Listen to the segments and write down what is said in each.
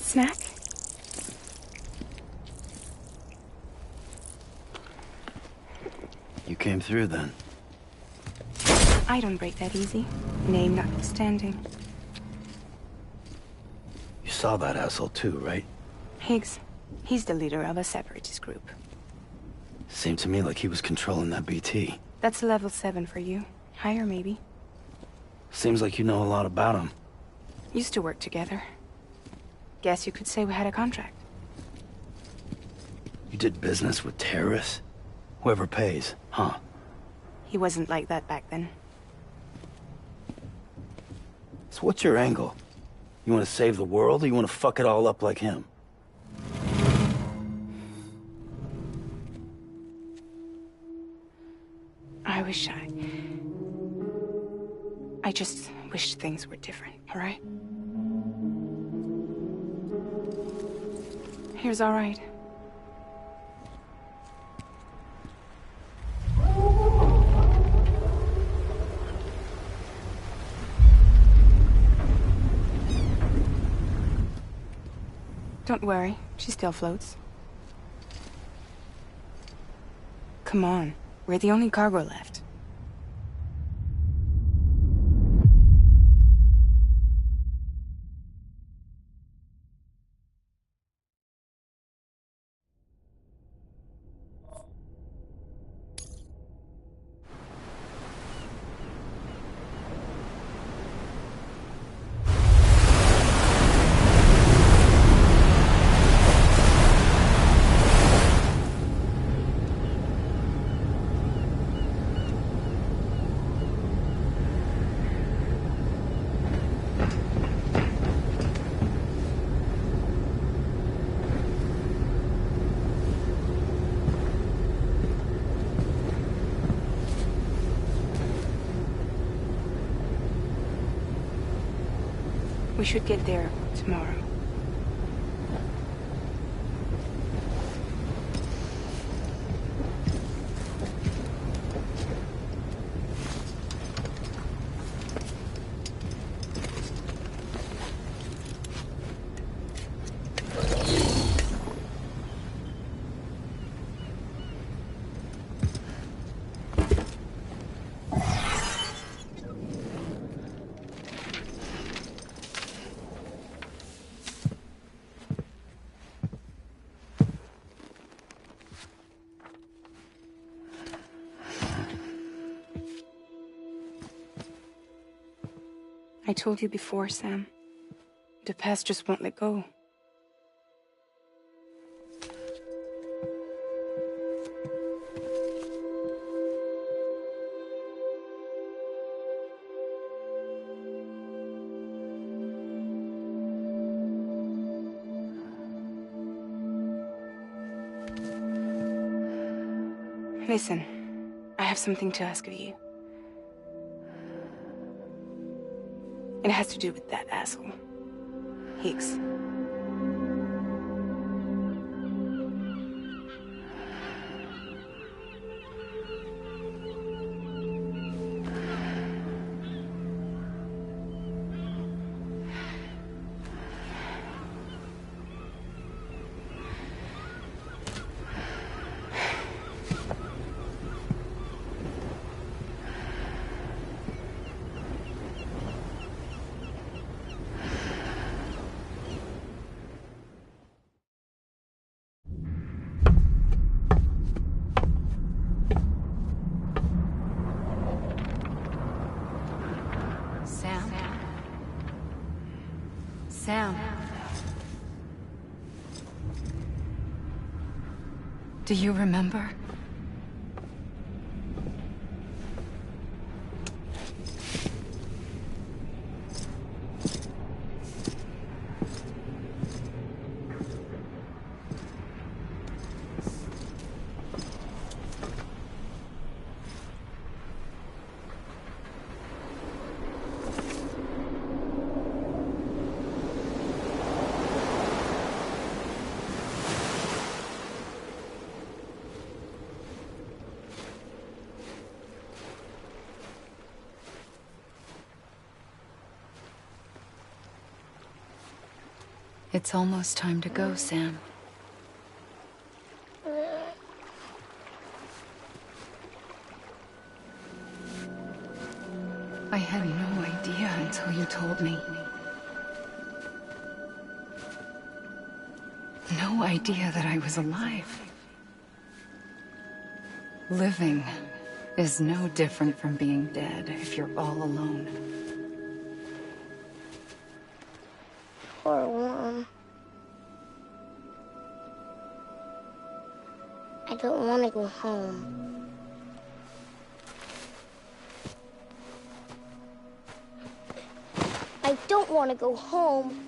Snack? You came through then. I don't break that easy. Name notwithstanding. You saw that asshole too, right? Higgs. He's the leader of a separatist group. Seemed to me like he was controlling that BT. That's level 7 for you. Higher, maybe. Seems like you know a lot about him. Used to work together. Guess you could say we had a contract. You did business with terrorists? Whoever pays, huh? He wasn't like that back then. So what's your angle? You want to save the world, or you want to fuck it all up like him? I just wish things were different, all right? Here's all right. Don't worry, she still floats. Come on, we're the only cargo left. We should get there tomorrow. I told you before, Sam. The past just won't let go. Listen, I have something to ask of you. It has to do with that asshole, Higgs. Sam. Do you remember? It's almost time to go, Sam. I had no idea until you told me. No idea that I was alive. Living is no different from being dead if you're all alone. Poor Mom. I don't want to go home. I don't want to go home.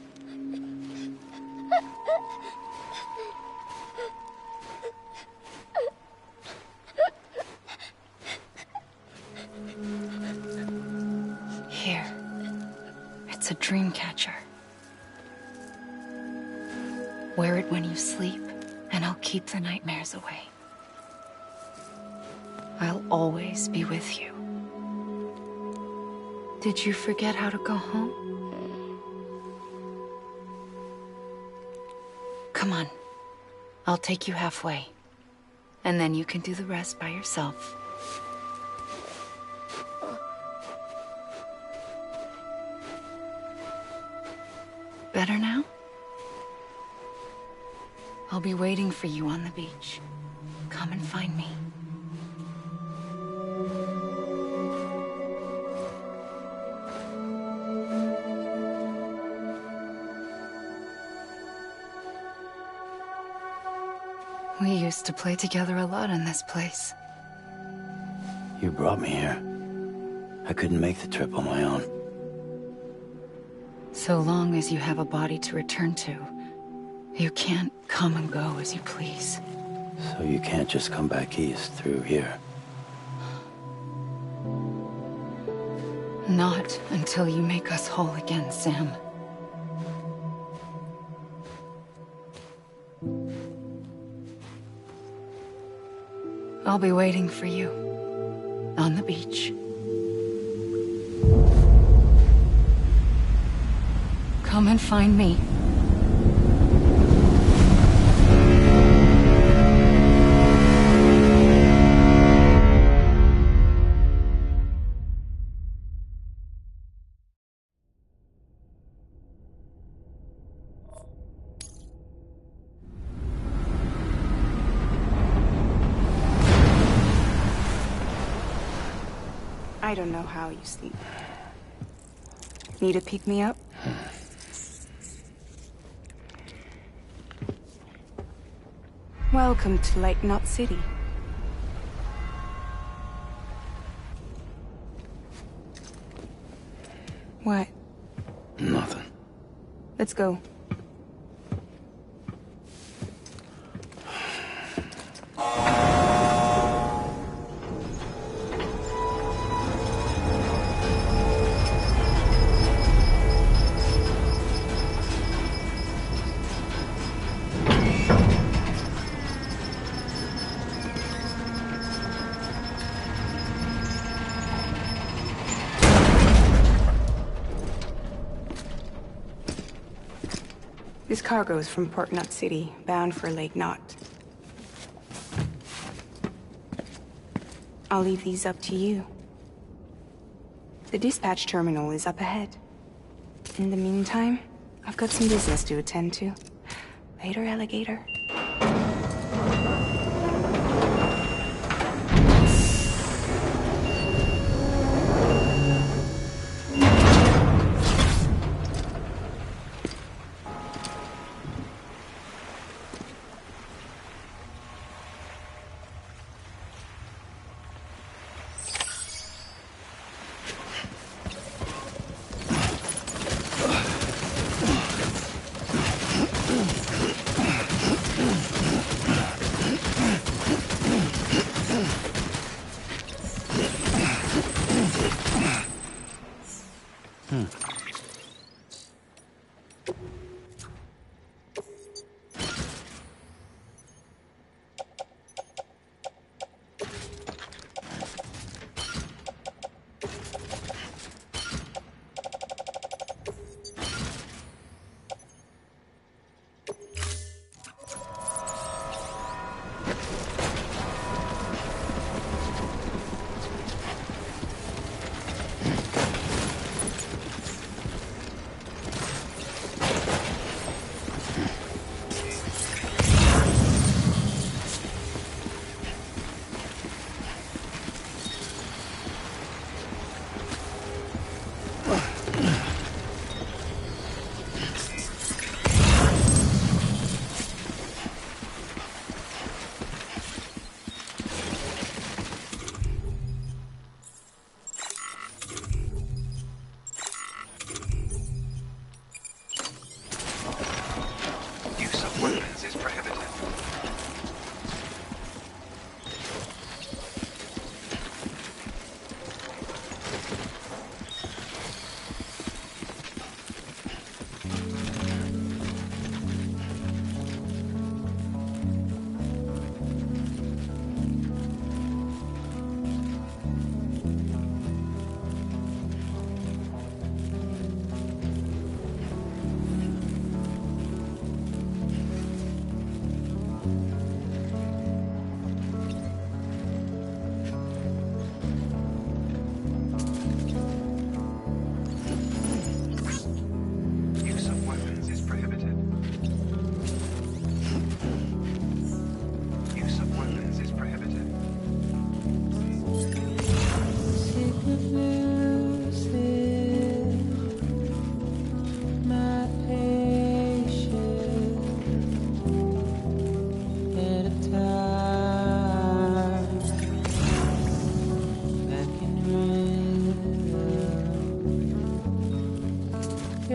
Here. It's a dream catcher. Wear it when you sleep, and I'll keep the nightmares away. I'll always be with you. Did you forget how to go home? Come on. I'll take you halfway. And then you can do the rest by yourself. Better now? I'll be waiting for you on the beach. Come and find me. We used to play together a lot in this place. You brought me here. I couldn't make the trip on my own. So long as you have a body to return to, you can't come and go as you please. So you can't just come back east through here? Not until you make us whole again, Sam. I'll be waiting for you on the beach. Come and find me. I don't know how you sleep. Need a pick-me-up? Welcome to Lake Knot City. What? Nothing. Let's go. This cargo is from Port Knot City, bound for Lake Knot. I'll leave these up to you. The dispatch terminal is up ahead. In the meantime, I've got some business to attend to. Later, alligator.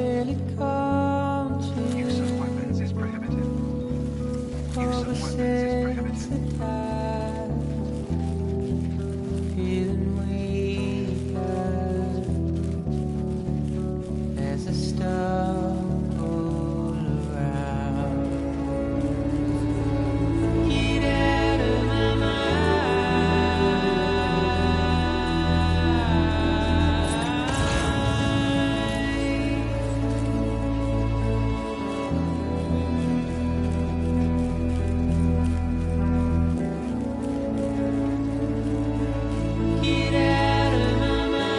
will it come to? Use of weapons is prohibited. Use of weapons is prohibited. Feeling weaker as a stumble around. Get out of my mind. Get out of my mind.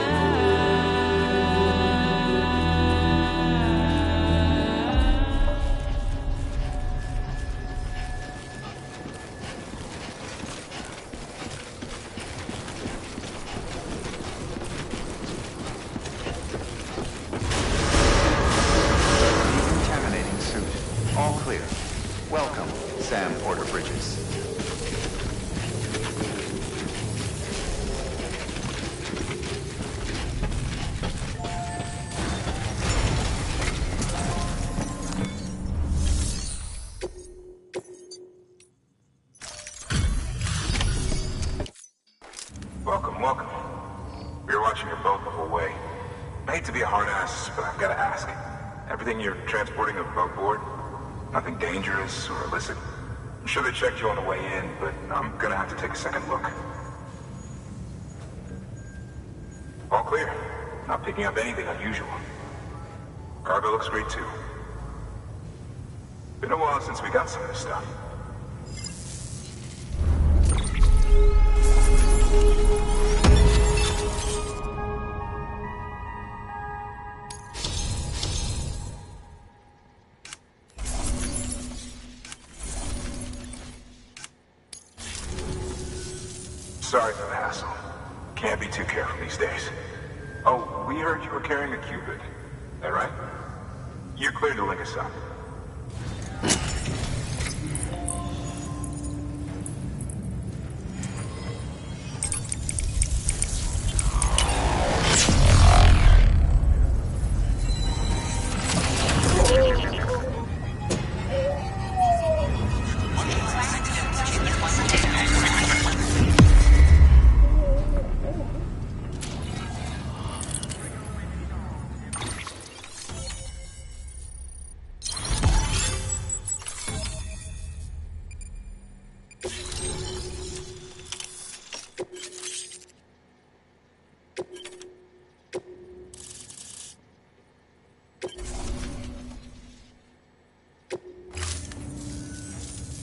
Decontaminating suit. All clear. Welcome, Sam Porter Bridges. Welcome, welcome. We were watching your boat the whole way. I hate to be a hard ass, but I've got to ask. Everything you're transporting above board? Nothing dangerous or illicit? I'm sure they checked you on the way in, but I'm gonna have to take a second look. All clear. Not picking up anything unusual. Cargo looks great too. Been a while since we got some of this stuff. Sorry for the hassle. Can't be too careful these days. Oh, we heard you were carrying a Cupid. That right? You're clear to link us up.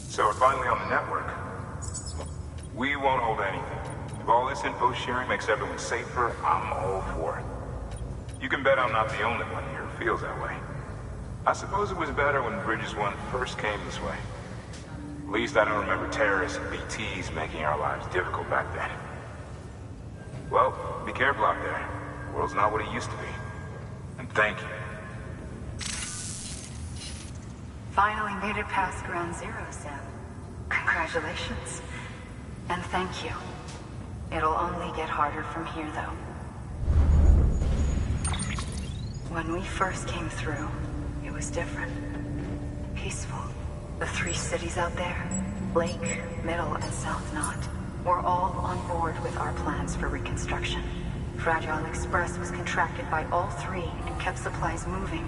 So we're finally on the network. We won't hold anything. If all this info sharing makes everyone safer, I'm all for it. You can bet I'm not the only one here who feels that way. I suppose it was better when Bridges 1 first came this way. At least I don't remember terrorists and BTs making our lives difficult back then. Well, be careful out there. The world's not what it used to be. And thank you. Finally made it past ground zero, Sam. Congratulations. And thank you. It'll only get harder from here, though. When we first came through, it was different. Peaceful. The 3 cities out there, Lake, Middle, and South Knot, were all on board with our plans for reconstruction. Fragile Express was contracted by all 3 and kept supplies moving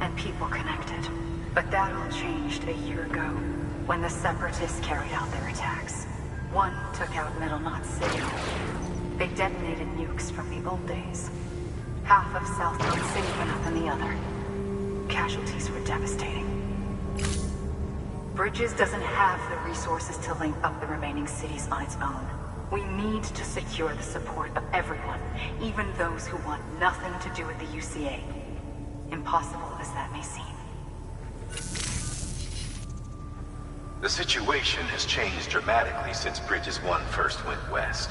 and people connected. But that all changed a year ago, when the Separatists carried out their attacks. One took out Middle Knot City. They detonated nukes from the old days. Half of South Knot City went up in the other. Casualties were devastating. Bridges doesn't have the resources to link up the remaining cities on its own. We need to secure the support of everyone, even those who want nothing to do with the UCA. Impossible as that may seem. The situation has changed dramatically since Bridges 1 first went west.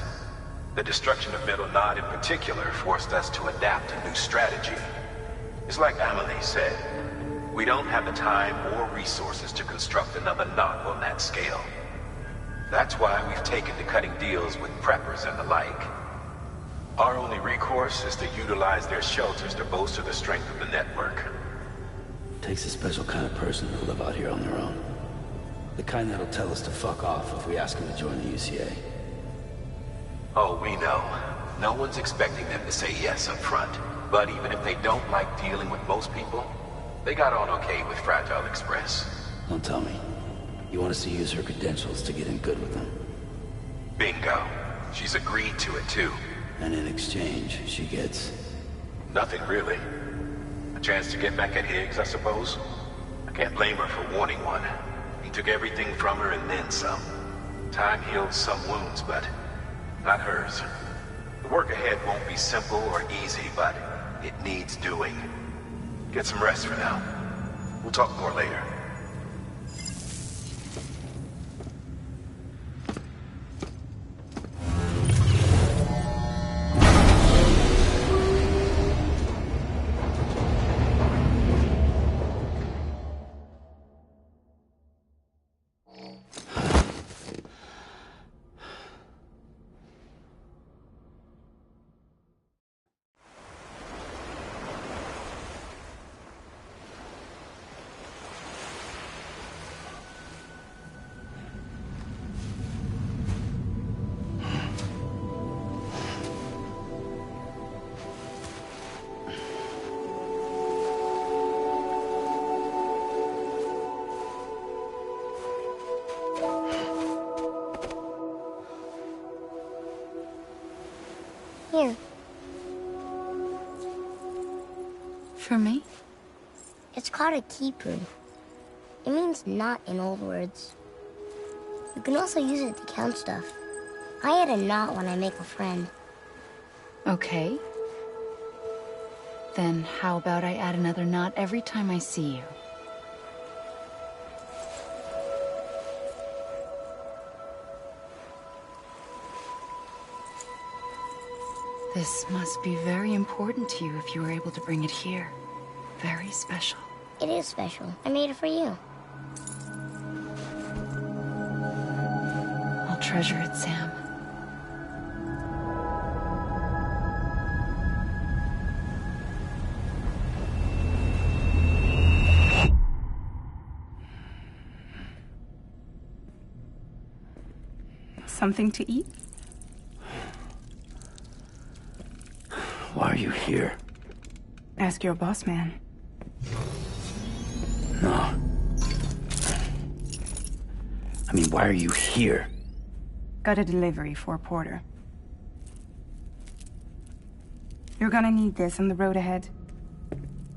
The destruction of Middle Knot in particular forced us to adapt a new strategy. It's like Amelie said, we don't have the time or resources to construct another knot on that scale. That's why we've taken to cutting deals with preppers and the like. Our only recourse is to utilize their shelters to bolster the strength of the network. takes a special kind of person to live out here on their own. The kind that'll tell us to fuck off if we ask them to join the UCA. Oh, we know. No one's expecting them to say yes up front. But even if they don't like dealing with most people, they got on okay with Fragile Express. Don't tell me. You want us to use her credentials to get in good with them? Bingo. She's agreed to it, too. And in exchange, she gets... Nothing, really. A chance to get back at Higgs, I suppose? I can't blame her for wanting one. He took everything from her and then some. Time heals some wounds, but not hers. The work ahead won't be simple or easy, but it needs doing. Get some rest for now. We'll talk more later. Here. For me? It's called a keeper. It means knot in old words. You can also use it to count stuff. I add a knot when I make a friend. Okay. Then how about I add another knot every time I see you? This must be very important to you if you were able to bring it here. Very special. It is special. I made it for you. I'll treasure it, Sam. Something to eat? Why are you here? Ask your boss man. No. I mean, why are you here? Got a delivery for Porter. You're gonna need this on the road ahead.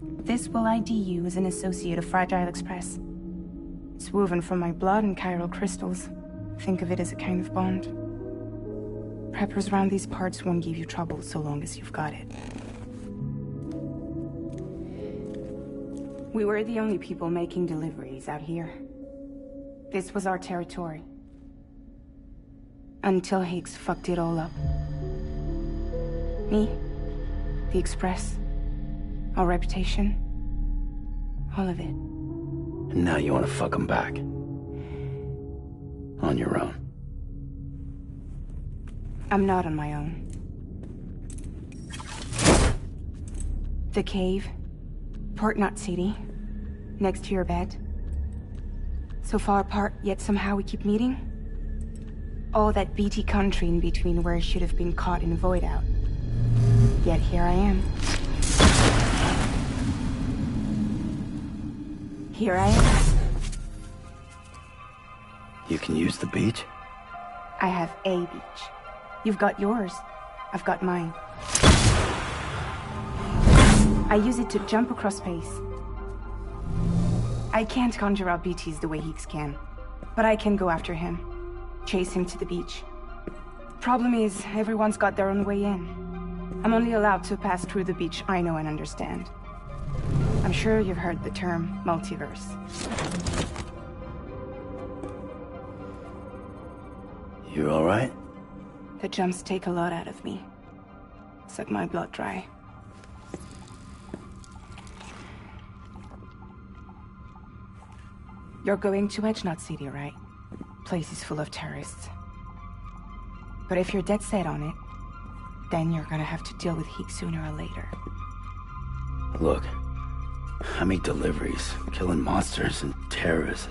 This will ID you as an associate of Fragile Express. It's woven from my blood and chiral crystals. Think of it as a kind of bond. Preppers around these parts won't give you trouble so long as you've got it. We were the only people making deliveries out here. This was our territory. Until Higgs fucked it all up. Me, the Express, our reputation, all of it. And now you want to fuck them back. On your own. I'm not on my own. The cave, Port Knot City, next to your bed. So far apart, yet somehow we keep meeting. All that BT country in between where I should have been caught in a void out. Yet here I am. Here I am. You can use the beach? I have a beach. You've got yours. I've got mine. I use it to jump across space. I can't conjure up BTs the way Higgs can, but I can go after him, chase him to the beach. Problem is, everyone's got their own way in. I'm only allowed to pass through the beach I know and understand. I'm sure you've heard the term multiverse. You all right? The jumps take a lot out of me. Suck my blood dry. You're going to Knot City, right? Place is full of terrorists. But if you're dead set on it, then you're gonna have to deal with Higgs sooner or later. Look, I make deliveries, killing monsters and terrorists.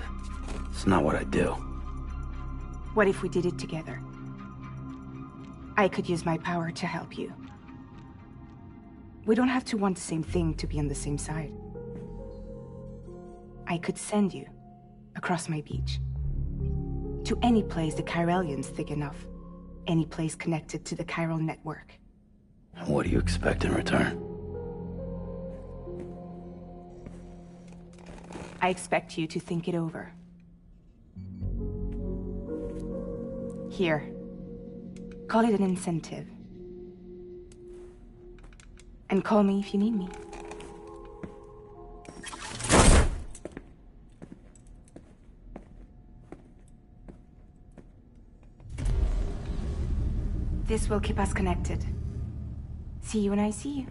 It's not what I do. What if we did it together? I could use my power to help you. We don't have to want the same thing to be on the same side. I could send you across my beach. To any place the Chiralian's thick enough. Any place connected to the chiral network. And what do you expect in return? I expect you to think it over. Here. Call it an incentive. And call me if you need me. This will keep us connected. See you when I see you.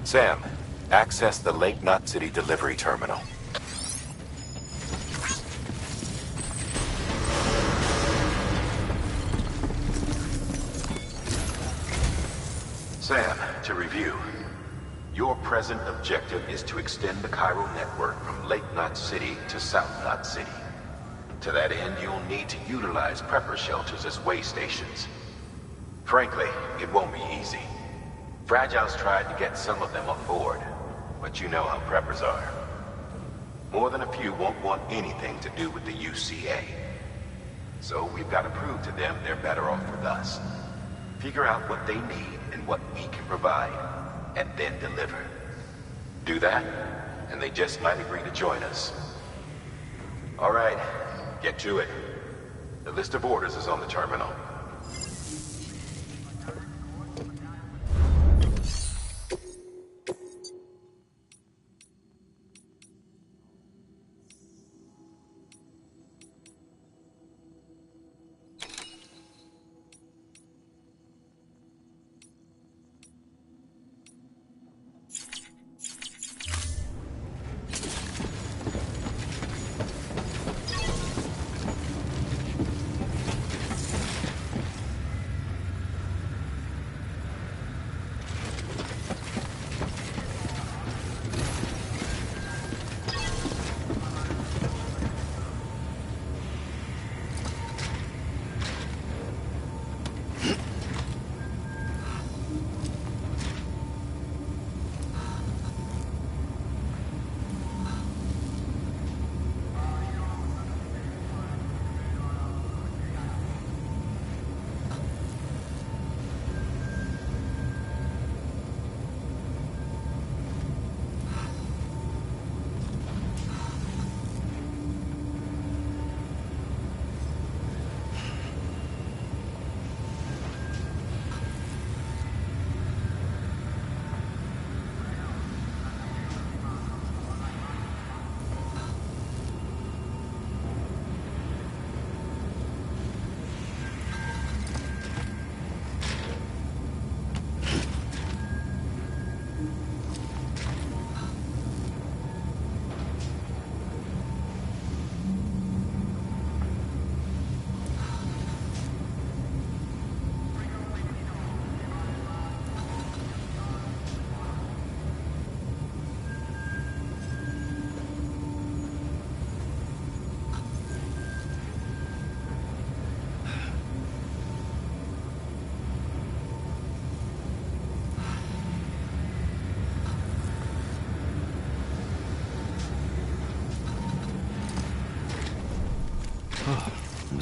Sam, access the Lake Knot City delivery terminal. Sam, to review. Your present objective is to extend the chiral network from Lake Knot City to South Knot City. To that end, you'll need to utilize prepper shelters as way stations. Frankly, it won't be easy. Fragile's tried to get some of them on board, but you know how preppers are. More than a few won't want anything to do with the UCA. So we've got to prove to them they're better off with us. Figure out what they need and what we can provide, and then deliver. Do that, and they just might agree to join us. All right, get to it. The list of orders is on the terminal.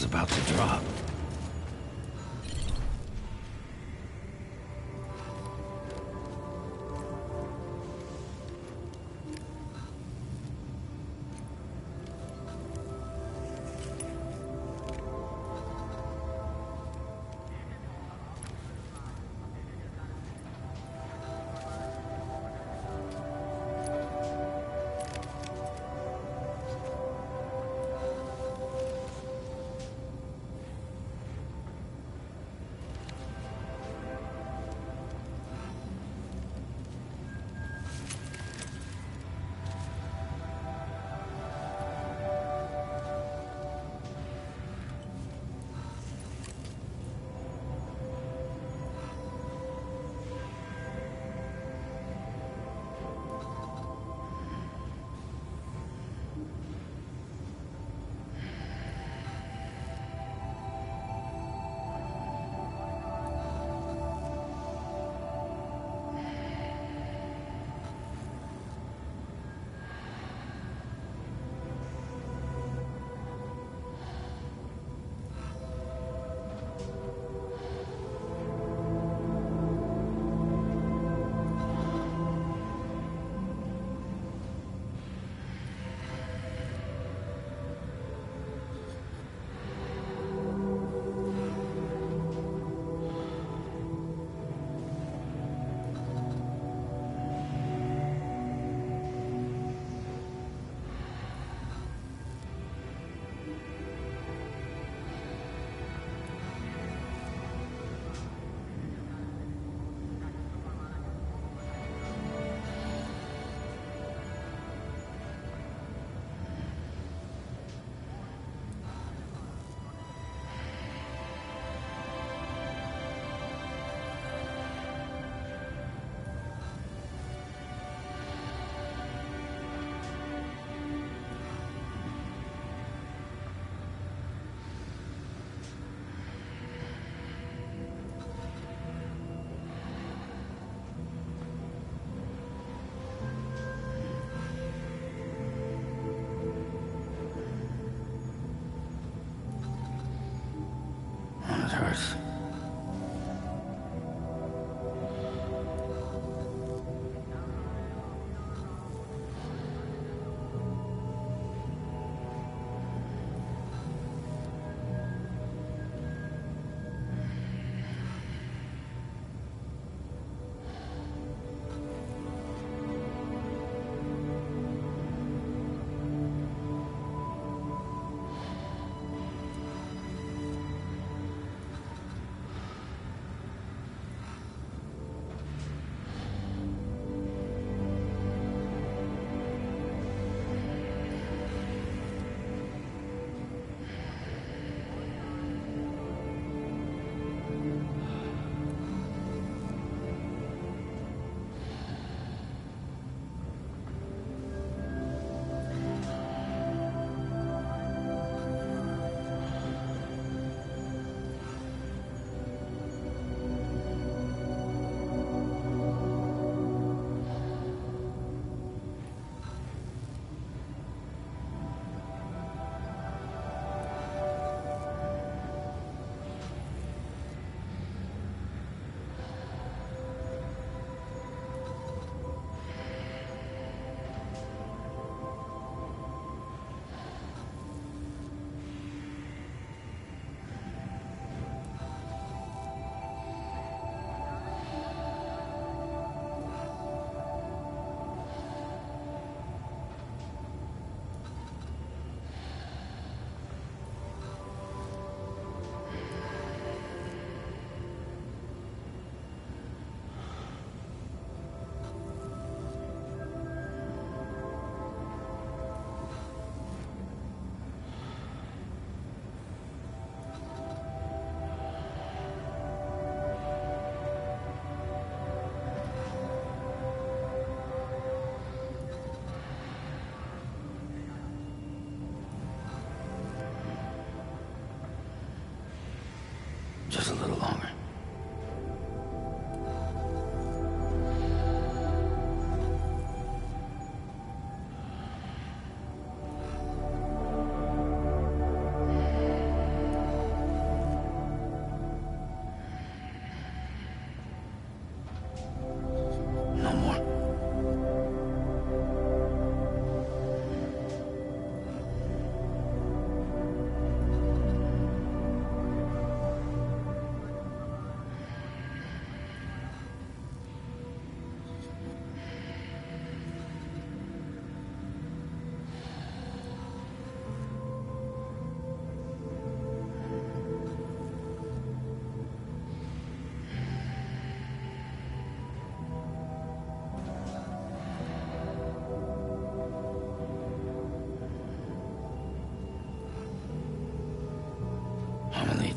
was about to drop.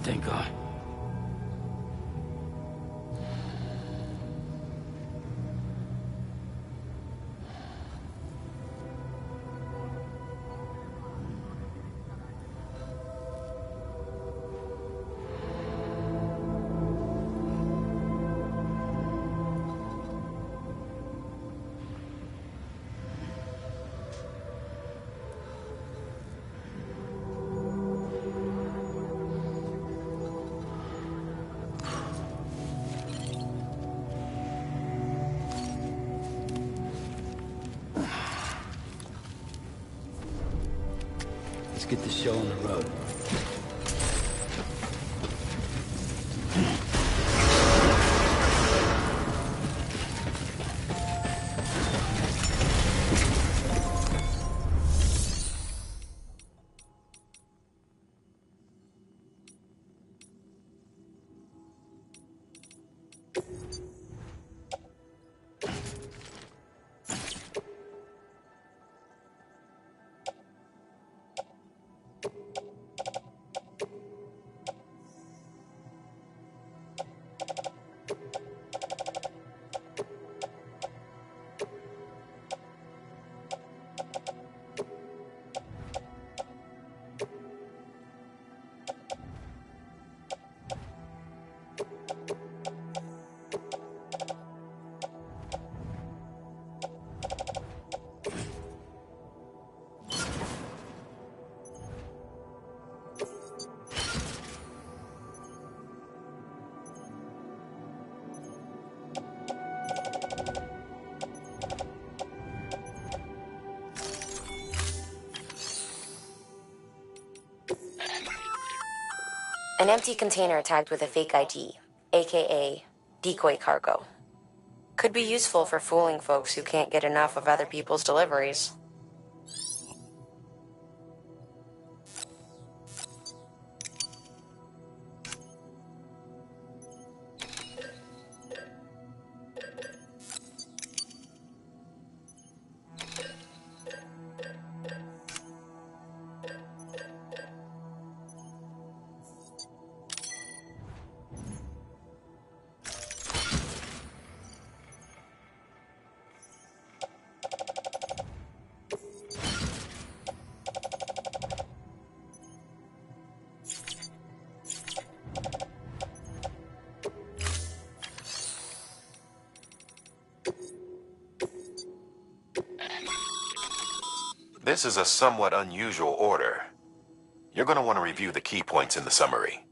Thank God. Let's get the show on the road. An empty container tagged with a fake ID, aka decoy cargo. Could be useful for fooling folks who can't get enough of other people's deliveries. This is a somewhat unusual order. You're going to want to review the key points in the summary.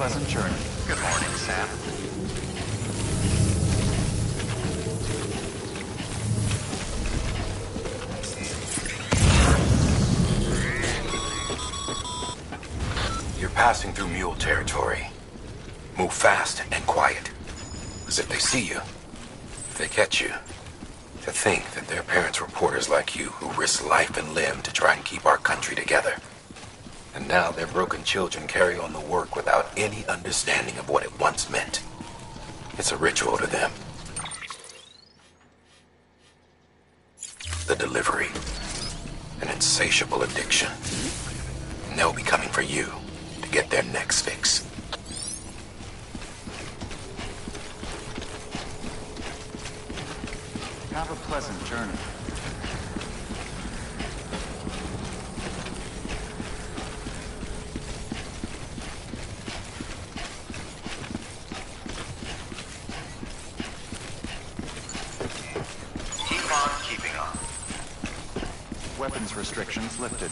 pleasant journey. Good morning, Sam. You're passing through mule territory. Move fast and quiet. Because if they see you, if they catch you, to think that their parents were porters like you who risked life and limb to try and keep our country together. And now their broken children carry on the work without any understanding of what it once meant. It's a ritual to them. The delivery. An insatiable addiction. And they'll be coming for you to get their next fix. Have a pleasant journey. Keep on keeping on. Weapons restrictions lifted.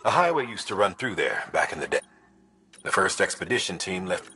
A highway used to run through there back in the day. The first expedition team left.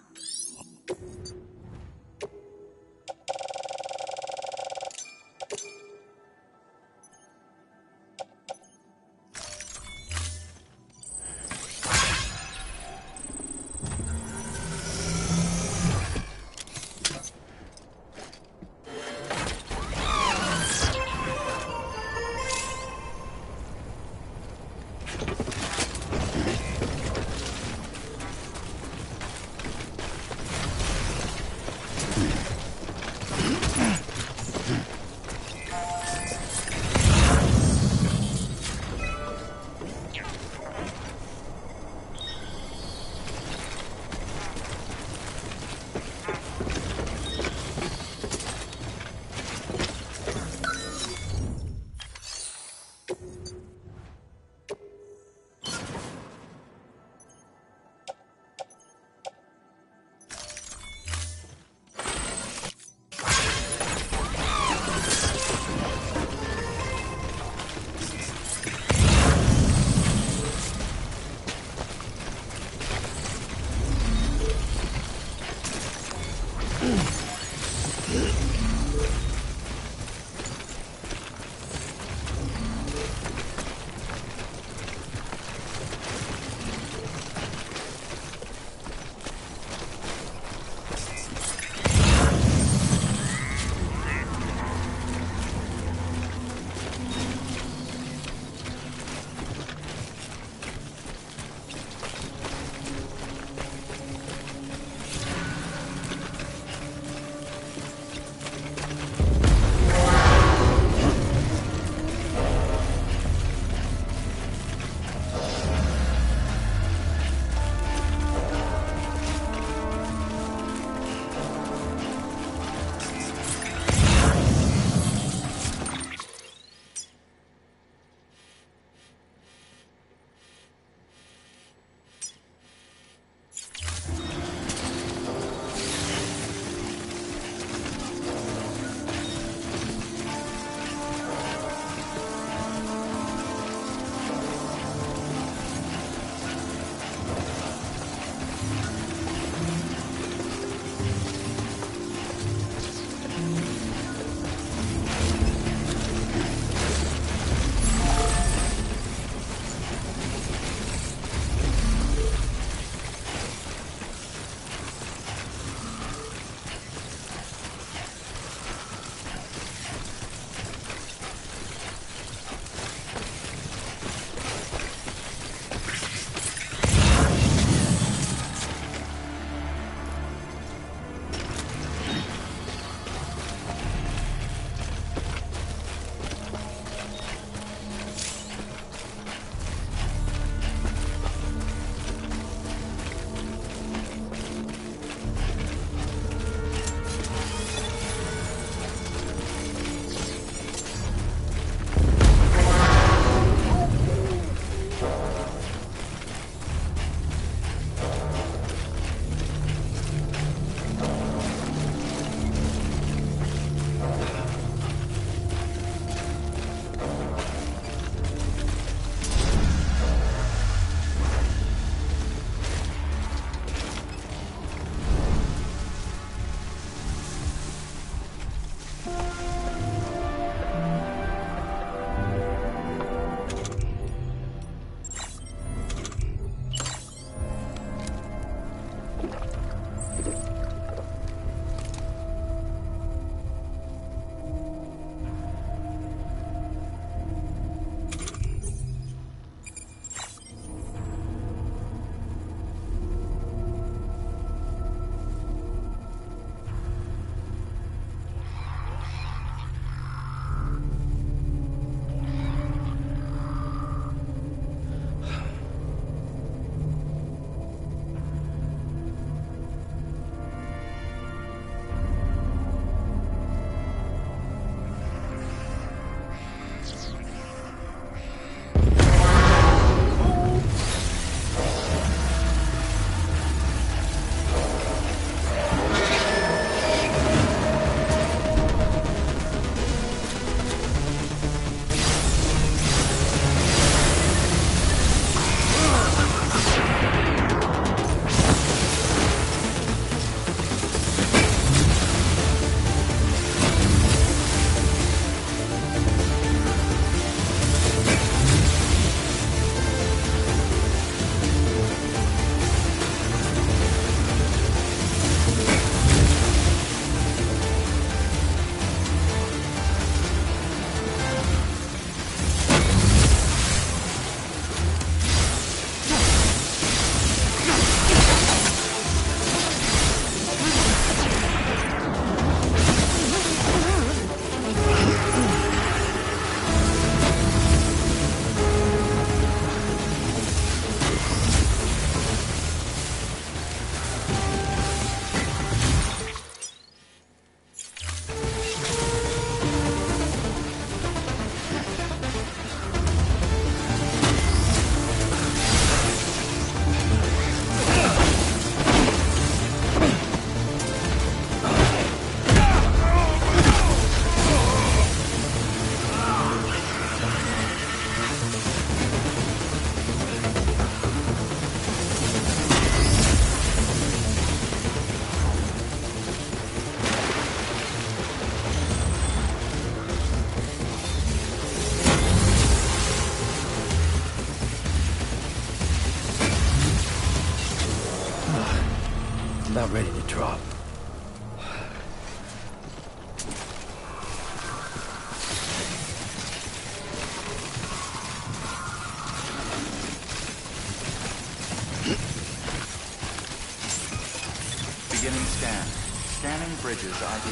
Bridges ID.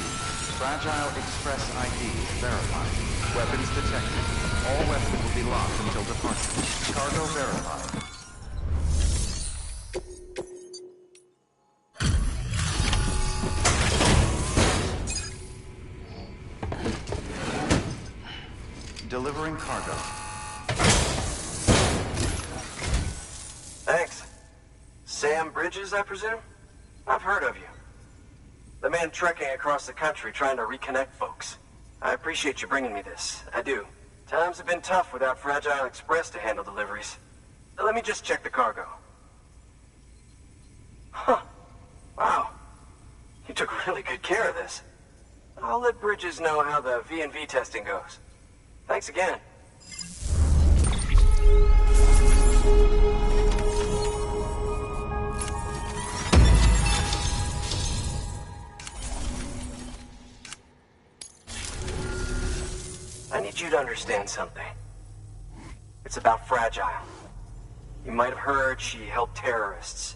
Fragile Express ID verified. Weapons detected. All weapons will be locked until departure. Cargo verified. Delivering cargo. Thanks. Sam Bridges, I presume? I've heard of you. The man trekking across the country trying to reconnect folks. I appreciate you bringing me this. I do. Times have been tough without Fragile Express to handle deliveries. Let me just check the cargo. Huh. Wow. You took really good care of this. I'll let Bridges know how the V&V testing goes. Thanks again. I need you to understand something. It's about Fragile. You might have heard she helped terrorists.